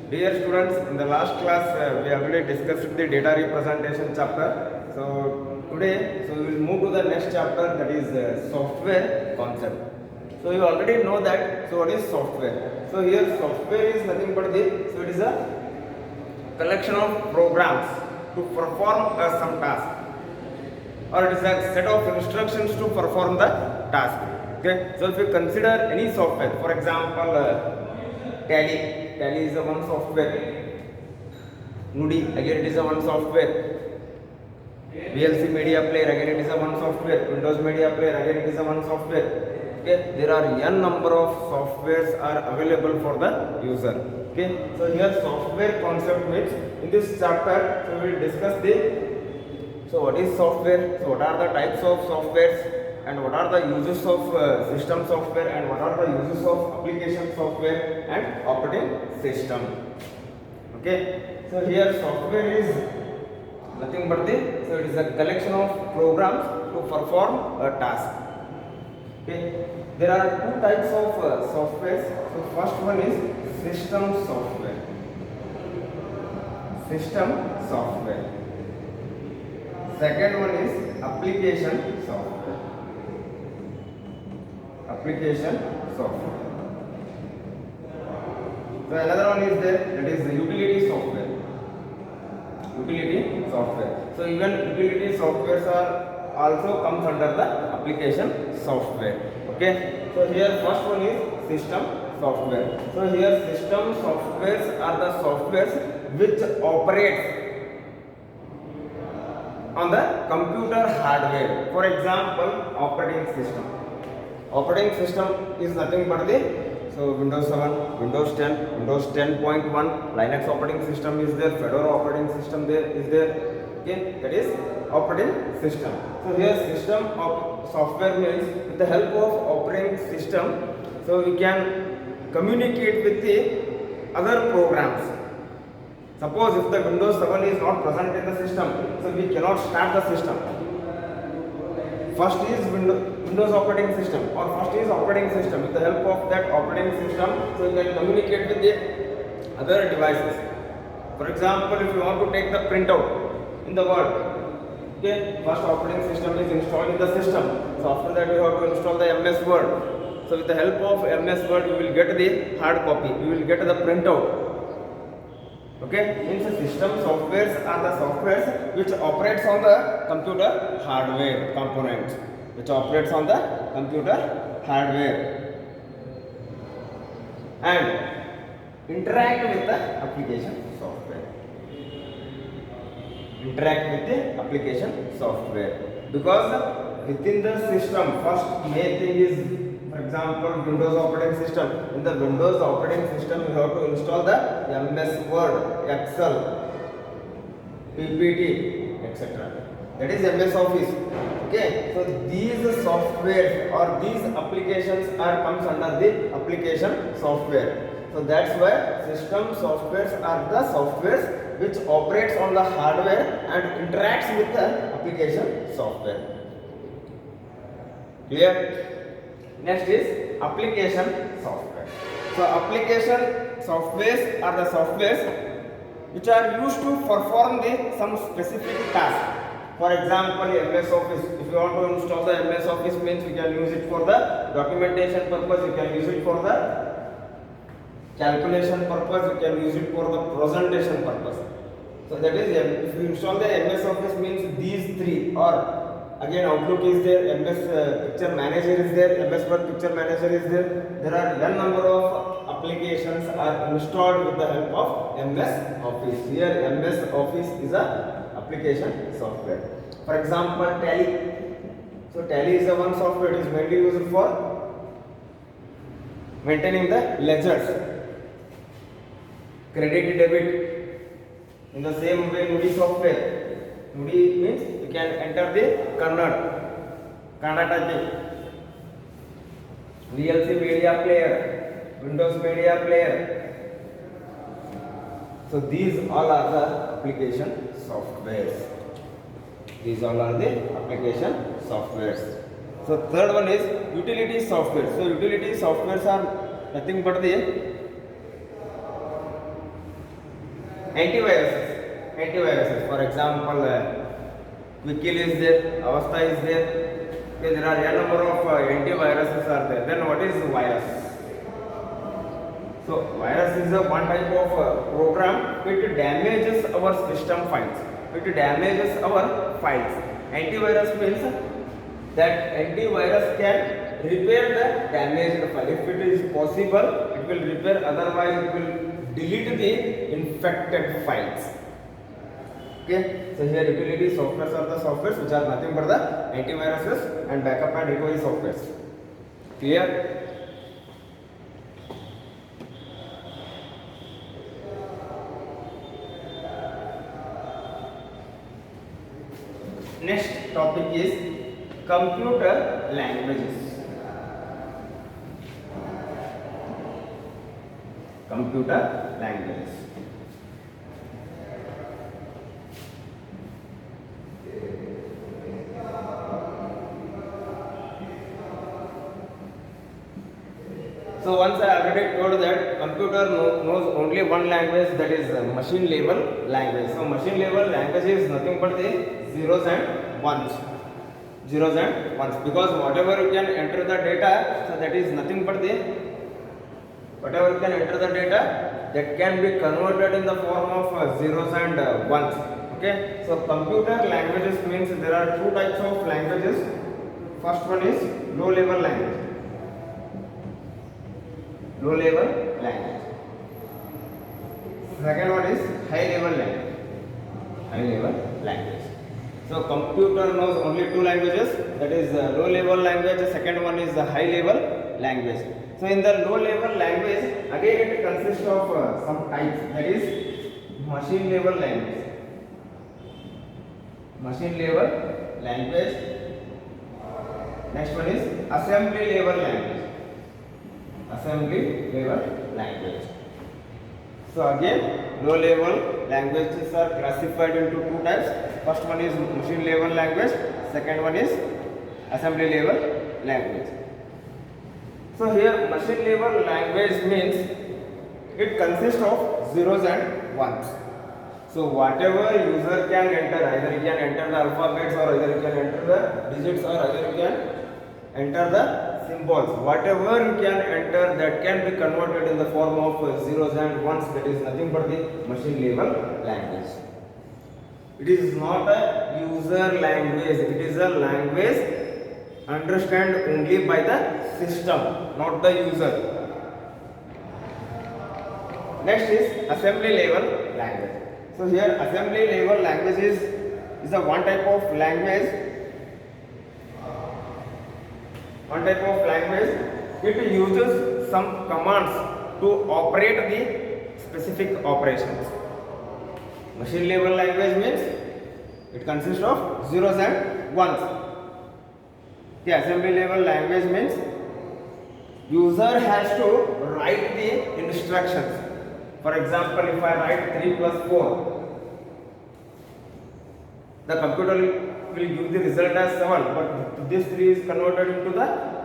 Dear students, in the last class we already discussed the data representation chapter. So today, we will move to the next chapter, that is software concept. So you already know that. So what is software? So here software is nothing but it is a collection of programs to perform some task, or it is a set of instructions to perform the task. Okay. So if you consider any software, for example, Tally is a one software. Nudi, again it is a one software. VLC Media Player, again it is a one software. Windows Media Player, again it is a one software. Okay, there are n number of softwares are available for the user. Okay, so here software concept means in this chapter we will discuss what is software, so what are the types of softwares, and what are the uses of system software, and what are the uses of application software and operating system. Okay, so here software is nothing but so it is a collection of programs to perform a task. Okay, there are two types of software. So first one is system software. Second one is application software. So another one is there, that is the utility software. So even utility softwares are also comes under the application software. Okay. So here first one is system software. So here system softwares are the softwares which operates on the computer hardware. For example, operating system. Operating system is nothing but Windows 7, Windows 10, Windows 10.1, Linux operating system is there, Fedora operating system is there. Okay, that is operating system. So here system of software means with the help of operating system, so we can communicate with the other programs. Suppose if the Windows 7 is not present in the system, so we cannot start the system. First is Windows operating system, or first is operating system. With the help of that operating system, so you can communicate with the other devices. For example, if you want to take the printout in the Word, okay, first operating system is installed in the system. So after that you have to install the MS Word. So with the help of MS Word, you will get the hard copy, you will get the printout. Okay, means the system softwares are the softwares which operates on the computer hardware components, and interact with the application software. Because within the system, first main thing is, for example, Windows operating system. In the Windows operating system, you have to install the MS Word, Excel, PPT, etc. That is MS Office. Okay, so these software or these applications comes under the application software. So that's why system softwares are the softwares which operates on the hardware and interacts with the application software. Clear? Next is application software. So application softwares are the softwares which are used to perform some specific task. For example, MS Office. If you want to install the MS Office, means you can use it for the documentation purpose, you can use it for the calculation purpose, you can use it for the presentation purpose. So that is, if you install the MS Office, means these three, or again Outlook is there, MS Picture Manager is there, MS Word Picture Manager is there. There are n number of applications are installed with the help of MS Office. Here MS Office is a application software. For example, Tally. So Tally is a one software. It is mainly used for maintaining the ledgers, credit, debit. In the same way, Nudi software. Nudi means you can enter the Kannada typing. VLC Media Player, Windows Media Player. So these all are the application softwares. So third one is utility software. So utility softwares are nothing but the Antiviruses. For example, Quickkill is there, Avastha is there. Okay, there are a number of antiviruses are there. Then what is virus? So virus is a one type of program which damages our system files. It damages our files. Antivirus means that antivirus can repair the damaged file. If it is possible, it will repair. Otherwise, it will delete the infected files. Okay. So here utility softwares are the softwares which are nothing but the antiviruses and backup and recovery softwares. Clear? Next topic is computer languages. Computer languages. So once I already told that computer knows only one language, that is machine level language. So machine level language is nothing but the zeros and ones. Zeros and ones, because whatever you can enter the data, so that is nothing but the whatever you can enter the data, that can be converted in the form of zeros and ones. Okay. So computer languages means there are two types of languages. First one is low level language. Low level language. Second one is high level language. High level language. So computer knows only two languages, that is low level language. The second one is the high level language. So in the low level language, again it consists of some types, that is machine level language. Machine level language. Next one is assembly level language. Assembly level language. So again, low level languages are classified into two types. First one is machine level language. Second one is assembly level language. So here machine level language means it consists of zeros and ones. So whatever user can enter, either he can enter the alphabets, or either he can enter the digits, or either he can enter the symbols. Whatever you can enter, that can be converted in the form of zeros and ones. That is nothing but the machine level language. It is not a user language. It is a language understood only by the system, not the user. Next is assembly level language. So here assembly level language is a one type of language. One type of language, it uses some commands to operate the specific operations. Machine level language means it consists of zeros and ones. The assembly level language means user has to write the instructions. For example, if I write 3 plus 4, the computer will give the result as 7, but this 3 is converted into the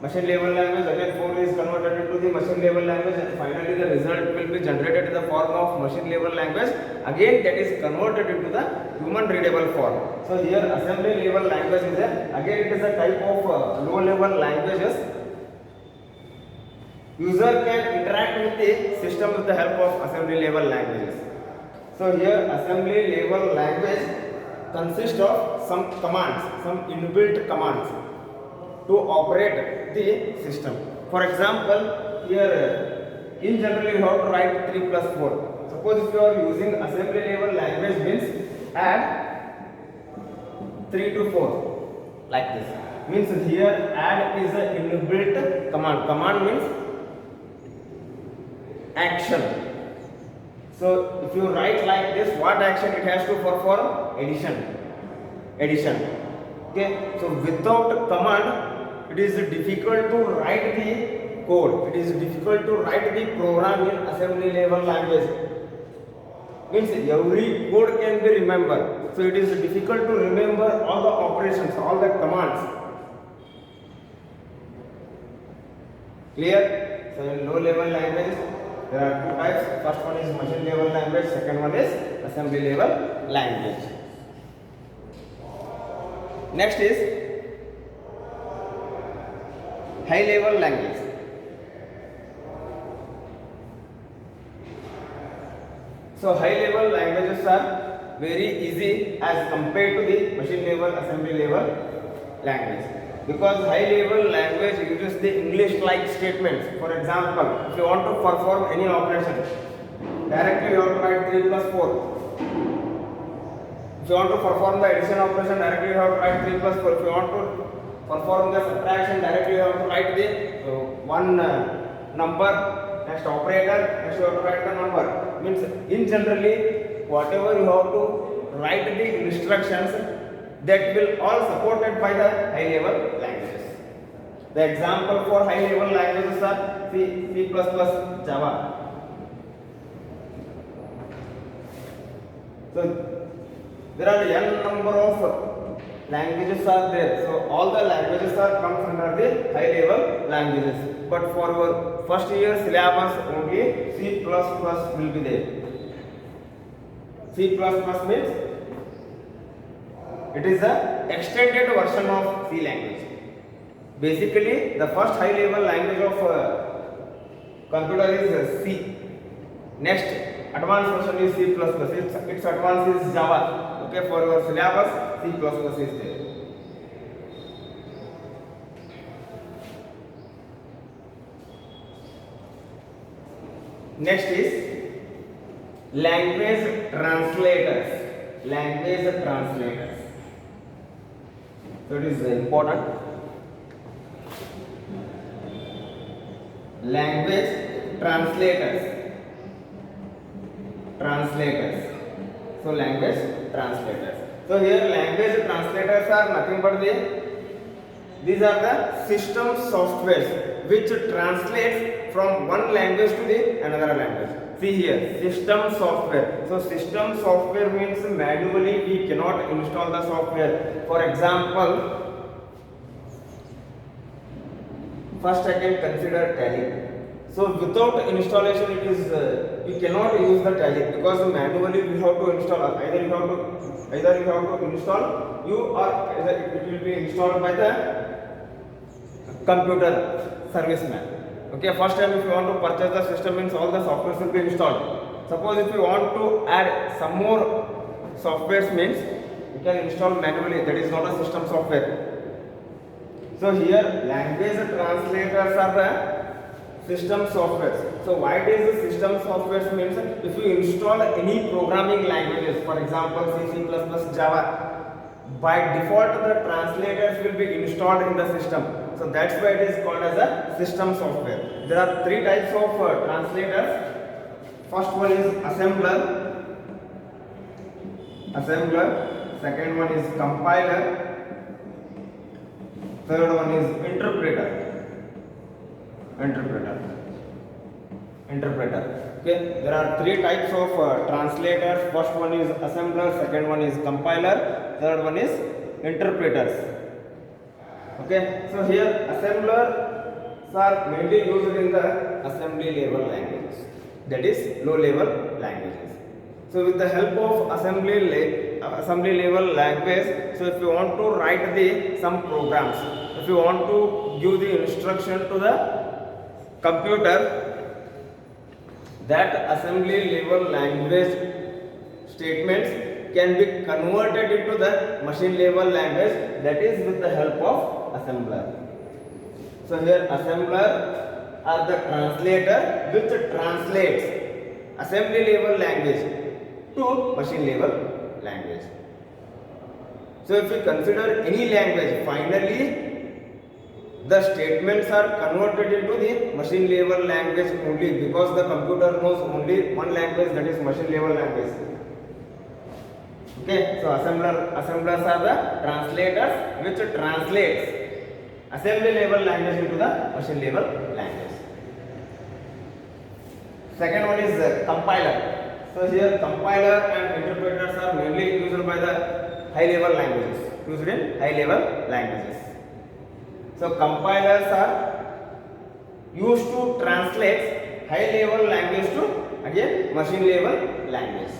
machine level language, again 4 is converted into the machine level language, and finally the result will be generated in the form of machine level language, again that is converted into the human readable form. So here assembly level language is there, again it is a type of low level languages. User can interact with the system with the help of assembly level languages. So here assembly level language consists of some commands, some inbuilt commands to operate the system. For example, here in general you have to write 3 plus 4. Suppose if you are using assembly level language means add 3 to 4 like this. Means here add is an inbuilt command. Command means action. So if you write like this, what action it has to perform? Addition. Okay. So without command, it is difficult to write the code. It is difficult to write the program in assembly level language. Means every code can be remembered. So it is difficult to remember all the operations, all the commands. Clear? So in low level language, There are two types. First one is machine level language, second one is assembly level language. Next is high level language. So high level languages are very easy as compared to the machine level, assembly level language, because high level language uses the English like statements. For example, if you want to perform any operation, directly you have to write 3 plus 4. If you want to perform the addition operation, directly you have to write 3 plus 4. If you want to perform the subtraction, directly you have to write the one number, next operator, next you have to write the number. Means in generally whatever you have to write the instructions, that will all supported by the high level languages. The example for high level languages are C++, Java. So there are n number of languages are there. So all the languages are comes under the high level languages. But for your first year syllabus only C++ will be there. C++ means it is a extended version of C language. Basically, the first high level language of computer is C. Next, advanced version is C++. Its advanced is Java. Okay, for your syllabus, C++ is there. Next is language translators. Language translators. So it is important. Language translators. So language translators. So here language translators are nothing but these are the system softwares which translates from one language to the another language. See here, system software. So system software means manually we cannot install the software. For example, first I can consider Tally. So without installation, it is we cannot use the Tally, because manually we have to install. Either you have to install you, or either it will be installed by the computer serviceman. Okay, first time if you want to purchase the system, means all the softwares will be installed. Suppose if you want to add some more softwares, means you can install manually. That is not a system software. So here language translators are the system softwares. So why it is the system softwares means if you install any programming languages, for example C++, Java, by default the translators will be installed in the system. So that's why it is called as a system software. There are three types of translators. First one is assembler. Second one is compiler. Third one is interpreter. Okay, there are three types of translators. First one is assembler, second one is compiler, third one is interpreters. Okay, so here assemblers are mainly used in the assembly level languages, that is low level languages. So with the help of assembly level language, so if you want to write some programs, if you want to give the instruction to the computer, that assembly level language statements can be converted into the machine level language, that is with the help of assembler. So here assembler are the translator which translates assembly level language to machine level language. So if you consider any language, finally the statements are converted into the machine level language only, because the computer knows only one language, that is machine level language. Okay, so assemblers are the translators which translates assembly level language into the machine level language. Second one is compiler. So here compiler and interpreters are mainly used by the high level languages. So compilers are used to translate high level language to again machine level language.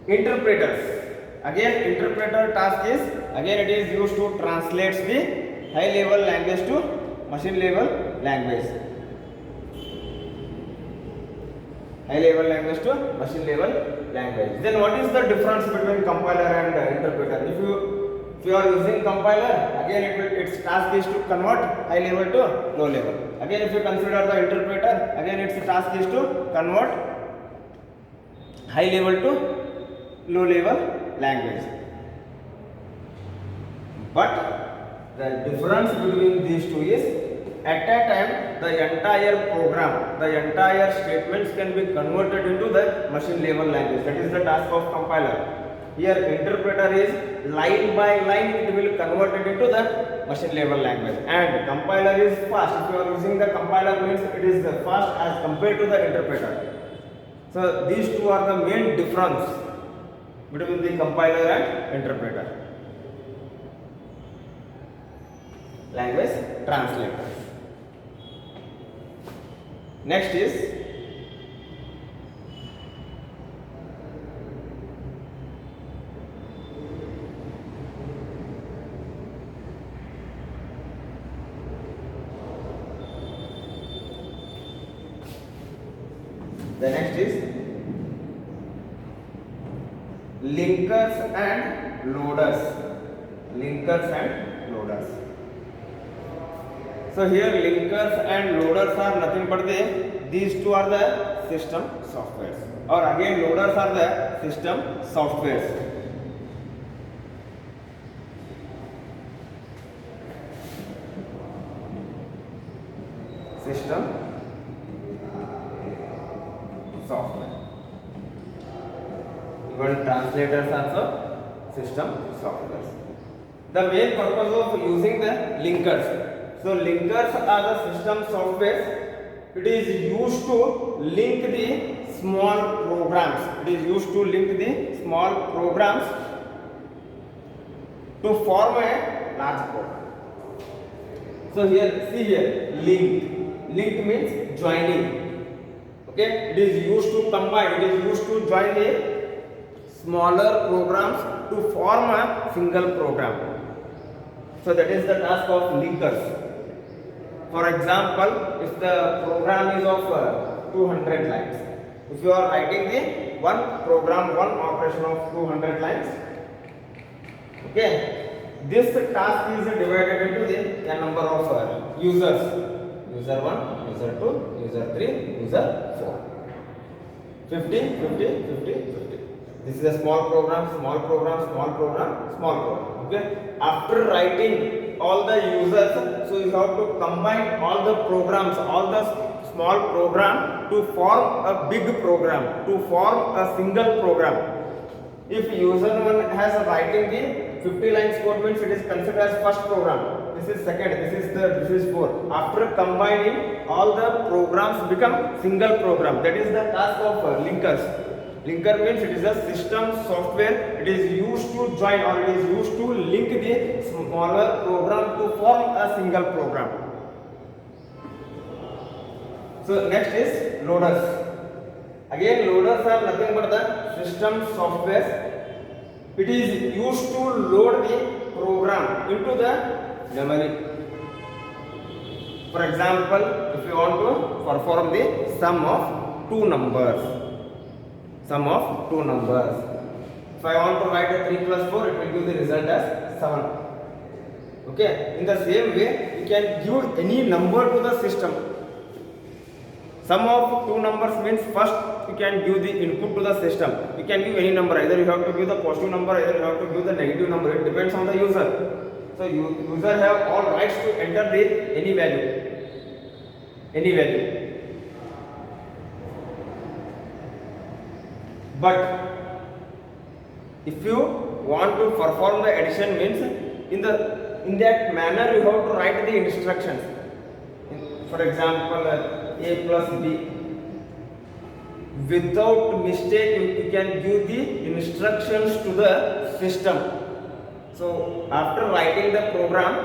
Interpreters, again interpreter task is again it is used to translate the high level language to machine level language. High level language to machine level language. Then what is the difference between compiler and interpreter? If you are using compiler, again its task is to convert high level to low level. Again if you consider the interpreter, again its task is to convert high level to low level language. But the difference between these two is at a time the entire program, the entire statements can be converted into the machine level language. That is the task of compiler. Here interpreter is line by line it will convert it into the machine level language, and compiler is fast. If you are using the compiler means it is fast as compared to the interpreter. So these two are the main difference between the compiler and interpreter. Language translator. Next is linkers and loaders. Linkers and loaders. So here linkers and loaders are nothing but these two are the system softwares, or again loaders are the system softwares. System software. Even translators also system softwares. The main purpose of using the linkers. So linkers are the system softwares. It is used to link the small programs. It is used to link the small programs to form a large program. So here, see here, link. Link means joining. Okay, it is used to combine. It is used to join the smaller programs to form a single program. So that is the task of linkers. For example, if the program is of 200 lines, if you are writing the one program, one operation of 200 lines, okay, this task is divided into the number of users. User 1, user 2, user 3, user 4. 50, 50, 50, 50. This is a small program, small program, small program, small program. Okay. After writing all the users, so you have to combine all the programs, all the small program to form a big program, to form a single program. If user 1 has a writing the 50 lines code means it is considered as first program. This is second, this is third, this is fourth. After combining all the programs become single program. That is the task of linkers. Linker means it is a system software. It is used to join, or it is used to link the smaller program to form a single program. So next is loaders. Again loaders are nothing but the system software. It is used to load the program into the memory. For example, if you want to perform the sum of two numbers. Sum of two numbers. If I want to write a 3 plus 4, it will give the result as 7. Okay. In the same way, you can give any number to the system. Sum of two numbers means first you can give the input to the system. You can give any number. Either you have to give the positive number, either you have to give the negative number. It depends on the user. So user have all rights to enter the any value. Any value. But if you want to perform the addition means in that manner you have to write the instructions. For example, a plus b. Without mistake you can give the instructions to the system. So after writing the program,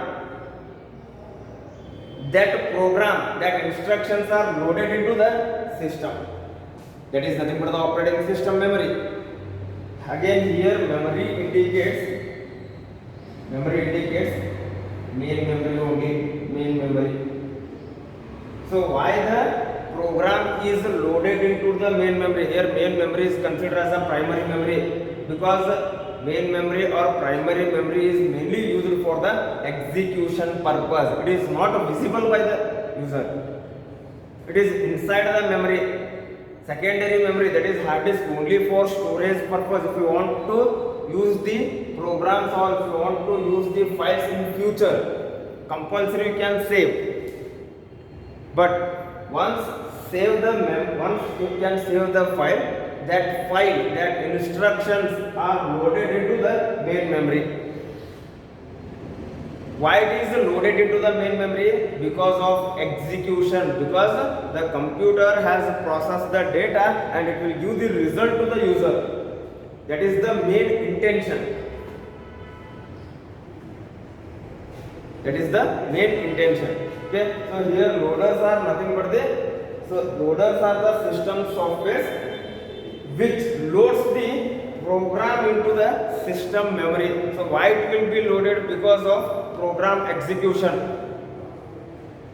that program, that instructions are loaded into the system. That is nothing but the operating system memory. Again here memory indicates main memory only, main memory. So why the program is loaded into the main memory? Here main memory is considered as a primary memory, because main memory or primary memory is mainly used for the execution purpose. It is not visible by the user. It is inside the memory. Secondary memory, that is hard disk, only for storage purpose. If you want to use the programs or if you want to use the files in future, compulsory you can save. But once you can save the file, that instructions are loaded into the main memory. Why it is loaded into the main memory? Because of execution, because the computer has processed the data and it will give the result to the user. That is the main intention. Okay, so here loaders are nothing but loaders are the system software which loads the program into the system memory. So why it will be loaded? Because of program execution.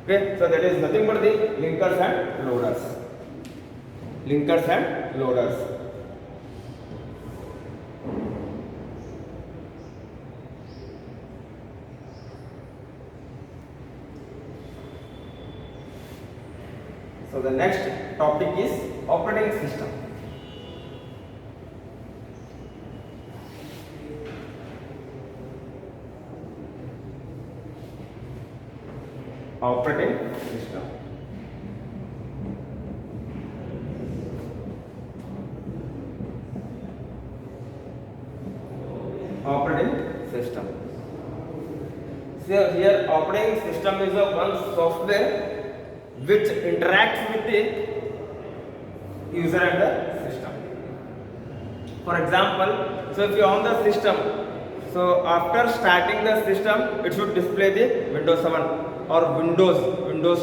Okay, so that is nothing but the linkers and loaders. So the next topic is operating system. Operating system. So here operating system is a one software which interacts with the user and the system. For example, so if you are on the system, so after starting the system, it should display the Windows 7 or Windows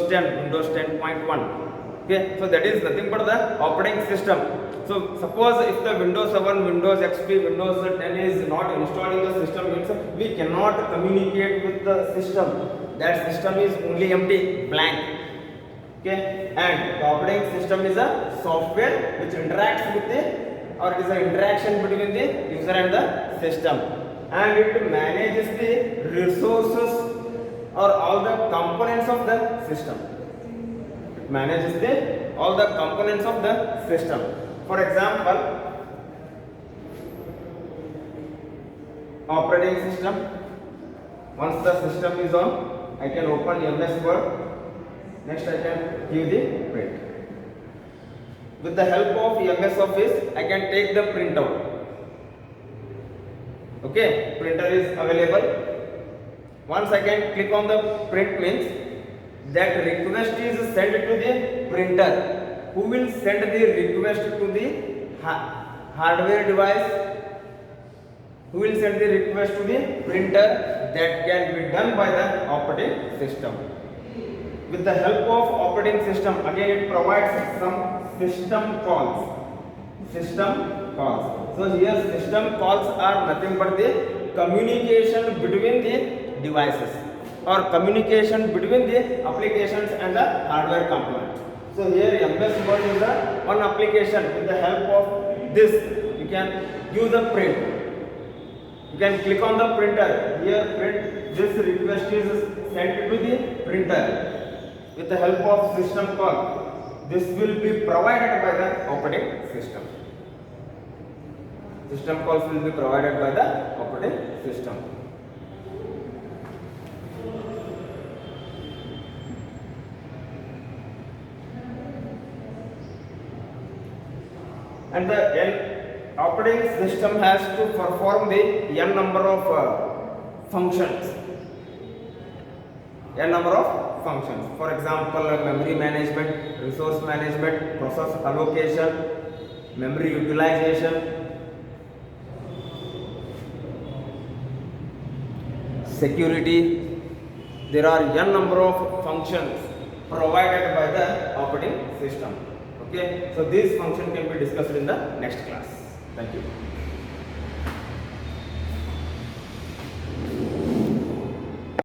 10, Windows 10.1. Okay, so that is nothing but the operating system. So suppose if the Windows 7, Windows XP, Windows 10 is not installed in the system, means we cannot communicate with the system. That system is only empty, blank. Okay, and the operating system is a software which interacts with it is an interaction between the user and the system, and it manages the resources or all the components of the system. It manages all the components of the system. For example, operating system. Once the system is on, I can open MS Word. Next, I can give the print. With the help of MS Office, I can take the printout. Okay, printer is available. Once I can click on the print, means that request is sent to the printer. Who will send the request to the hardware device? Who will send the request to the printer? That can be done by the operating system. With the help of operating system, again it provides some system calls. So here system calls are nothing but the communication between the devices or communication between the applications and the hardware components. So here MS Word is one application. With the help of this, you can give the print. You can click on the printer. Here print, this request is sent to the printer. With the help of system call, this will be provided by the operating system. System calls will be provided by the operating system. And the operating system has to perform the n number of functions. For example, memory management, resource management, process allocation, memory utilization, security, there are n number of functions provided by the operating system. Okay, so this function can be discussed in the next class. Thank you.